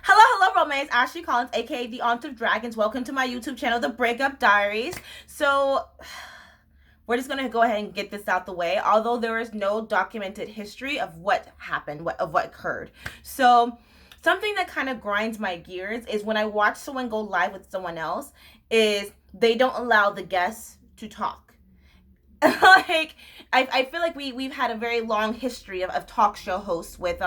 Hello, romance. Ashley Collins, aka the Aunt of Dragons. Welcome to my YouTube channel, The Breakup Diaries. So, we're just gonna go ahead and get this out the way. Although there is no documented history of what happened, what occurred. So, something that kind of grinds my gears is when I watch someone go live with someone else, is they don't allow the guests to talk. Like I feel like we've had a very long history of talk show hosts with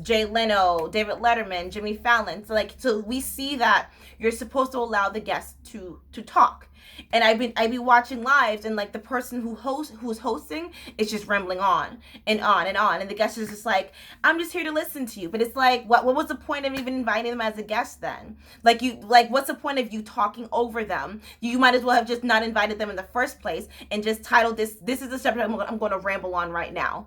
Jay Leno, David Letterman, Jimmy Fallon. So we see that you're supposed to allow the guests to talk. And I've been watching lives, and like the person who's hosting is just rambling on and on and on, and the guest is just like, I'm just here to listen to you. But it's like, what was the point of even inviting them as a guest then? What's the point of you talking over them? You might as well have just not invited them in the first place and just titled this is the subject I'm going to ramble on right now.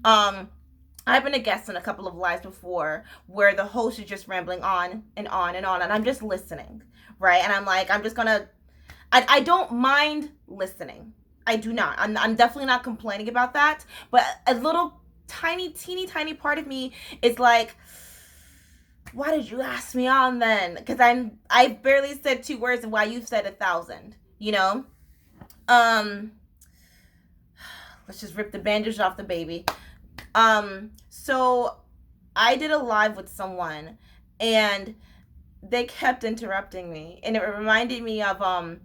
I've been a guest in a couple of lives before where the host is just rambling on and on and on, and I'm just listening, right? And I'm like, I don't mind listening. I do not. I'm definitely not complaining about that. But a little teeny tiny part of me is like, why did you ask me on then? Because I barely said 2 words, and why you've said 1,000. You know. Let's just rip the bandage off the baby. So I did a live with someone, and they kept interrupting me, and it reminded me of the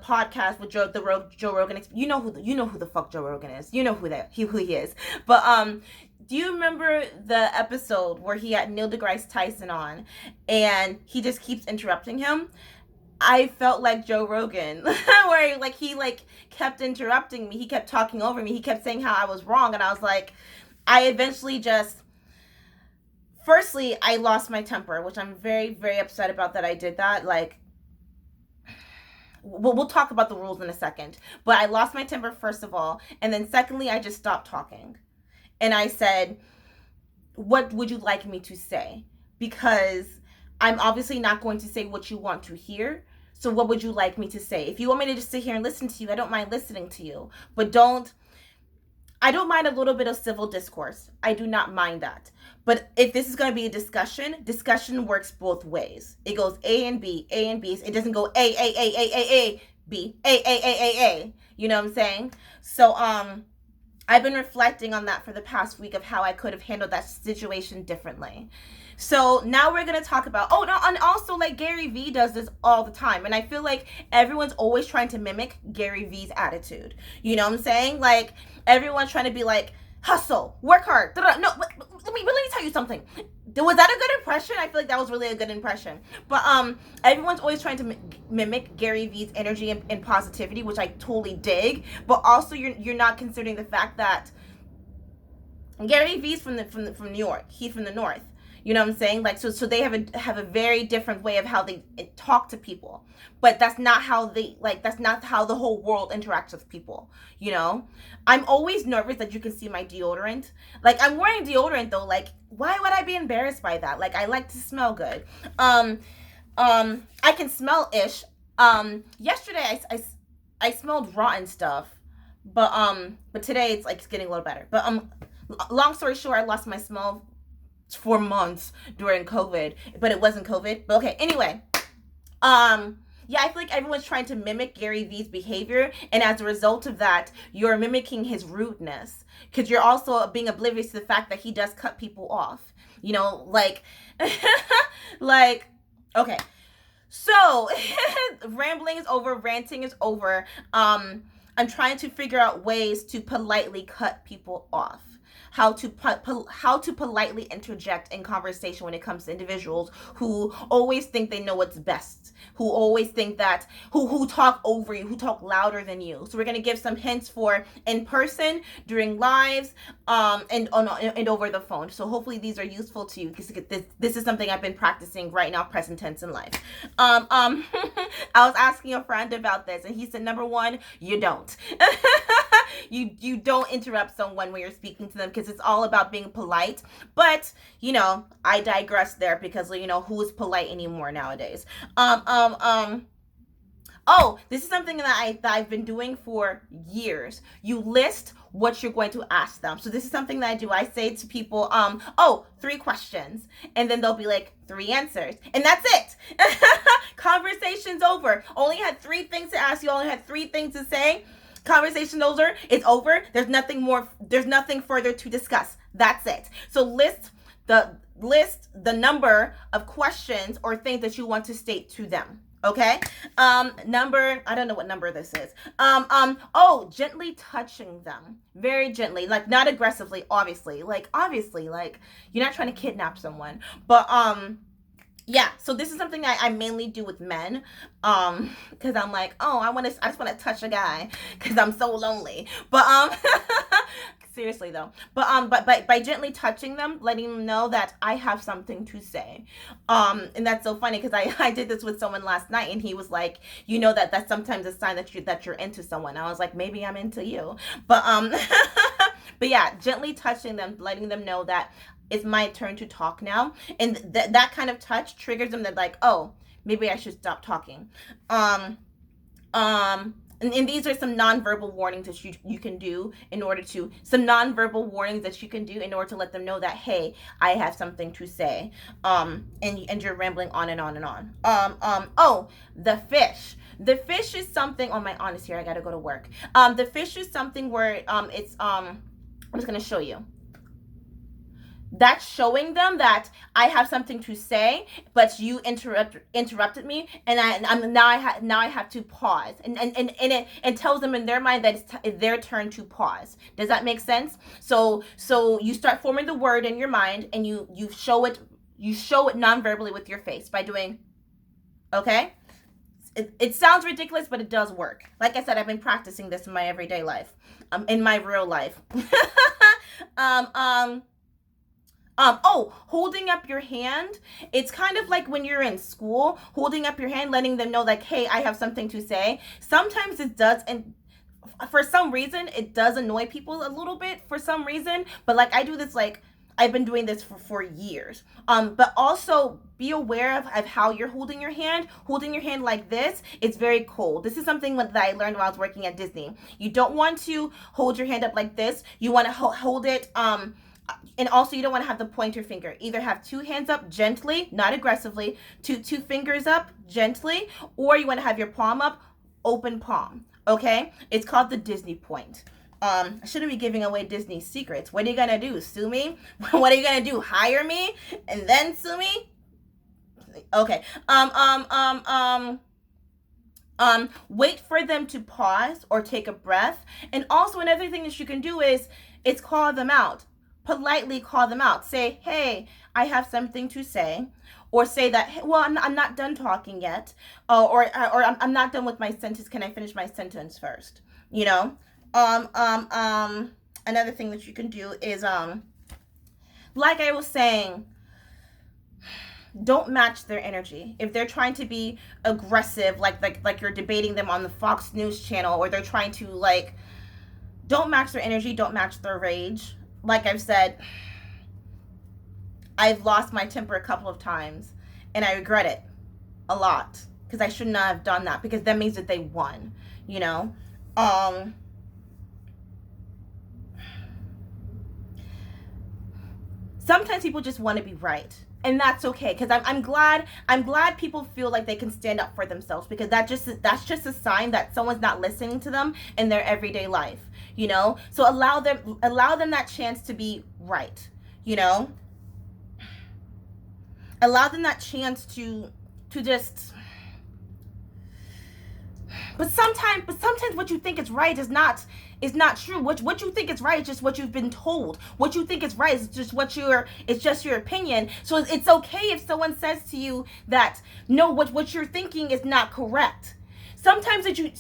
podcast with Joe Rogan. You know who the fuck Joe Rogan is. You know who he is. But do you remember the episode where he had Neil deGrasse Tyson on, and he just keeps interrupting him? I felt like Joe Rogan, where he kept interrupting me. He kept talking over me. He kept saying how I was wrong, and I was like, I eventually just. Firstly, I lost my temper, which I'm very, very upset about that I did that. Like, we'll talk about the rules in a second. But I lost my temper, first of all. And then secondly, I just stopped talking. And I said, what would you like me to say? Because I'm obviously not going to say what you want to hear. So what would you like me to say? If you want me to just sit here and listen to you, I don't mind listening to you. But I don't mind a little bit of civil discourse. I do not mind that. But if this is going to be a discussion works both ways. It goes A and B, A and B. It doesn't go A, B, A. You know what I'm saying? So, I've been reflecting on that for the past week of how I could have handled that situation differently. So now we're going to talk about, oh, no, and also like Gary Vee does this all the time. And I feel like everyone's always trying to mimic Gary Vee's attitude. You know what I'm saying? Like everyone's trying to be like, hustle, work hard. No, let me tell you something. Was that a good impression? I feel like that was really a good impression. But everyone's always trying to mimic Gary Vee's energy and positivity, which I totally dig. But also you're not considering the fact that Gary Vee's from New York. He's from the North. You know what I'm saying? Like, so they have a very different way of how they talk to people. But that's not how that's not how the whole world interacts with people. You know? I'm always nervous that you can see my deodorant. Like, I'm wearing deodorant though. Like, why would I be embarrassed by that? Like, I like to smell good. I can smell-ish. Yesterday I smelled rotten stuff. But today it's getting a little better. But long story short, I lost my smell for months during COVID, but it wasn't COVID. But okay, anyway, yeah, I feel like everyone's trying to mimic Gary Vee's behavior, and as a result of that, you're mimicking his rudeness because you're also being oblivious to the fact that he does cut people off. You know, like, like, okay. So, rambling is over, ranting is over. I'm trying to figure out ways to politely cut people off. How to politely interject in conversation when it comes to individuals who always think they know what's best, who always think that who talk over you, who talk louder than you. So we're gonna give some hints for in person, during lives, and over the phone. So hopefully these are useful to you because this is something I've been practicing right now, present tense in life. I was asking a friend about this, and he said, number one, you don't. You don't interrupt someone when you're speaking to them because it's all about being polite. But, you know, I digress there because, you know, who is polite anymore nowadays? Oh, this is something that I've been doing for years. You list what you're going to ask them. So this is something that I do. I say to people, 3 questions. And then they'll be like, 3 answers. And that's it. Conversation's over. Only had 3 things to ask you, only had 3 things to say. Conversation over. It's over. There's nothing more. There's nothing further to discuss. That's it. So list the number of questions or things that you want to state to them. Okay. Number, I don't know what number this is. Gently touching them. Very gently. Like, not aggressively, obviously. Like, you're not trying to kidnap someone. But, yeah, so this is something I mainly do with men, because I'm like, I just want to touch a guy, because I'm so lonely. But seriously though, but by gently touching them, letting them know that I have something to say, and that's so funny because I did this with someone last night, and he was like, that's sometimes a sign that you're into someone. I was like, maybe I'm into you, but but yeah, gently touching them, letting them know that it's my turn to talk now. And that kind of touch triggers them, that like, oh, maybe I should stop talking. And these are some nonverbal warnings that you can do in order to, let them know that, hey, I have something to say. And you're rambling on and on and on. The fish. The fish is something, oh my honest here, I gotta go to work. The fish is something where, I'm just gonna show you. That's showing them that I have something to say, but you interrupted me, and I have to pause, and it tells them in their mind that it's their turn to pause. Does that make sense? So you start forming the word in your mind, and you show it non-verbally with your face by doing, okay? It sounds ridiculous, but it does work. Like I said, I've been practicing this in my everyday life, in my real life. Holding up your hand. It's kind of like when you're in school, holding up your hand, letting them know like, hey, I have something to say. Sometimes it does, and for some reason, it does annoy people a little bit for some reason. But like, I do this, like, I've been doing this for years. But also be aware of how you're holding your hand. Holding your hand like this, it's very cold. This is something that I learned while I was working at Disney. You don't want to hold your hand up like this. You want to hold it, and also you don't want to have the pointer finger. Either have 2 hands up gently, not aggressively, two fingers up gently, or you want to have your palm up, open palm. Okay? It's called the Disney point. I shouldn't be giving away Disney secrets. What are you gonna do? Sue me? What are you gonna do? Hire me and then sue me? Okay. Wait for them to pause or take a breath. And also another thing that you can do is call them out. Politely call them out. Say, hey, I have something to say. Or say that, hey, well, I'm not done talking yet. Or I'm not done with my sentence. Can I finish my sentence first? Another thing that you can do is, like I was saying, don't match their energy. If they're trying to be aggressive, like you're debating them on the Fox News channel, or they're trying to, like, don't match their energy, don't match their rage. Like I've said, I've lost my temper a couple of times, and I regret it a lot, because I should not have done that, because that means that they won, Sometimes people just want to be right, and that's okay, because I'm glad people feel like they can stand up for themselves, because that's just a sign that someone's not listening to them in their everyday life, so allow them that chance to be right, allow them that chance to just, but sometimes what you think is right is not true. What you think is right is just what you've been told. What you think is right is just it's just your opinion. So it's okay if someone says to you that, no, what you're thinking is not correct. Sometimes you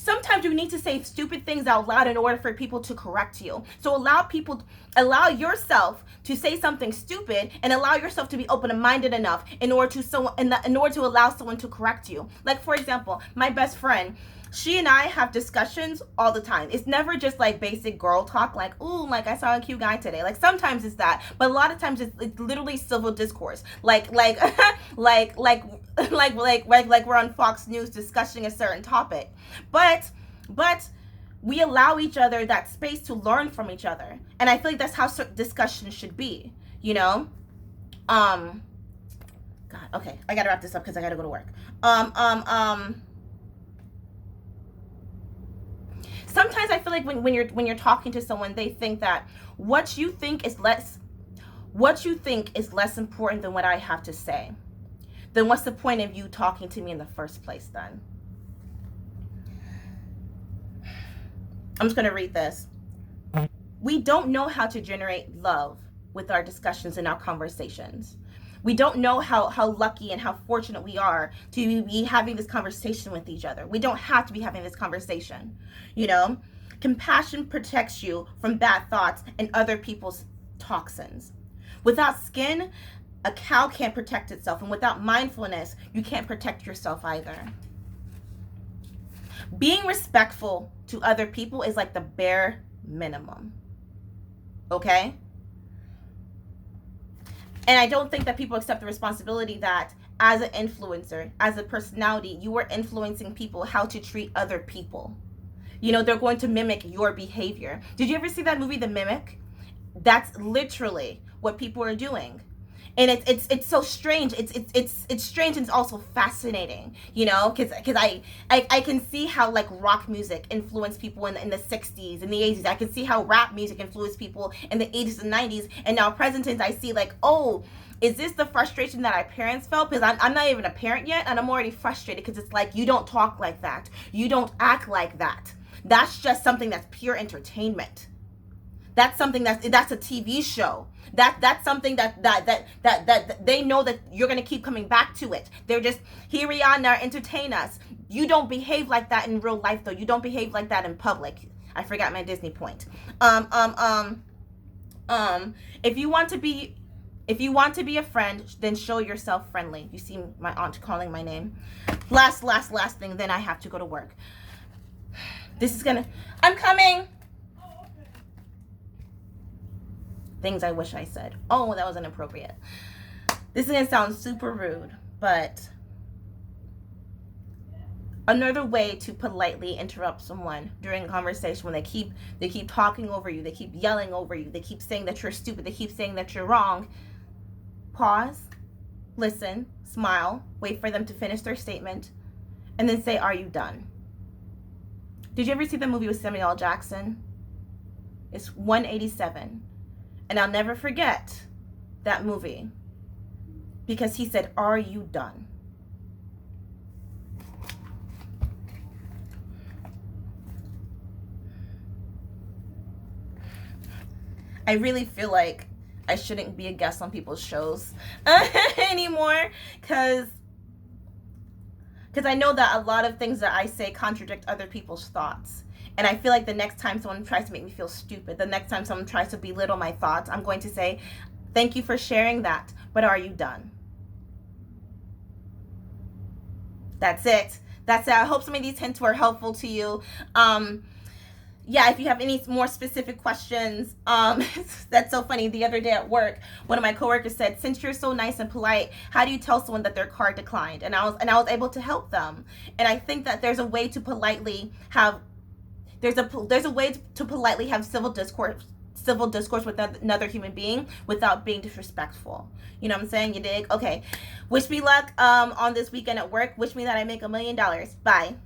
need to say stupid things out loud in order for people to correct you. So allow yourself to say something stupid, and allow yourself to be open-minded enough in order to allow someone to correct you. Like, for example, my best friend, She and I have discussions all the time. It's never just like basic girl talk, like, ooh, like I saw a cute guy today. Like sometimes it's that, but a lot of times it's literally civil discourse. Like like we're on Fox News discussing a certain topic. But we allow each other that space to learn from each other. And I feel like that's how discussion should be, you know? God, okay, I gotta wrap this up because I gotta go to work. Sometimes I feel like when you're talking to someone, they think that what you think is less important than what I have to say. Then what's the point of you talking to me in the first place then? I'm just gonna read this. We don't know how to generate love with our discussions and our conversations. We don't know how lucky and how fortunate we are to be having this conversation with each other. We don't have to be having this conversation, you know? Compassion protects you from bad thoughts and other people's toxins. Without skin, a cow can't protect itself. And without mindfulness, you can't protect yourself either. Being respectful to other people is like the bare minimum. Okay? And I don't think that people accept the responsibility that as an influencer, as a personality, you are influencing people how to treat other people. You know, they're going to mimic your behavior. Did you ever see that movie, The Mimic? That's literally what people are doing. And it's so strange. It's strange and it's also fascinating, you know, because I can see how like rock music influenced people in the 60s and the 80s. I can see how rap music influenced people in the 80s and 90s. And now present tense, I see like, oh, is this the frustration that our parents felt? Because I'm not even a parent yet, and I'm already frustrated because it's like, you don't talk like that. You don't act like that. That's just something that's pure entertainment. That's something that's a TV show. That's something that they know that you're gonna keep coming back to it. They're just, here we are now, entertain us. You don't behave like that in real life though. You don't behave like that in public. I forgot my Disney point. If you want to be a friend, then show yourself friendly. You see my aunt calling my name. Last thing, then I have to go to work. I'm coming. Things I wish I said. Oh, that was inappropriate. This is gonna sound super rude, but another way to politely interrupt someone during a conversation when they keep talking over you, they keep yelling over you, they keep saying that you're stupid, they keep saying that you're wrong. Pause, listen, smile, wait for them to finish their statement, and then say, "Are you done?" Did you ever see the movie with Samuel L. Jackson? It's 187. And I'll never forget that movie because he said, "Are you done?" I really feel like I shouldn't be a guest on people's shows anymore because I know that a lot of things that I say contradict other people's thoughts. And I feel like the next time someone tries to make me feel stupid, the next time someone tries to belittle my thoughts, I'm going to say, "Thank you for sharing that, but are you done?" That's it. I hope some of these hints were helpful to you. Yeah, if you have any more specific questions, that's so funny. The other day at work, one of my coworkers said, "Since you're so nice and polite, how do you tell someone that their card declined?" And I was able to help them. And I think that there's a way to politely have civil discourse with another human being without being disrespectful. You know what I'm saying? You dig? Okay. Wish me luck on this weekend at work. Wish me that I make $1 million. Bye.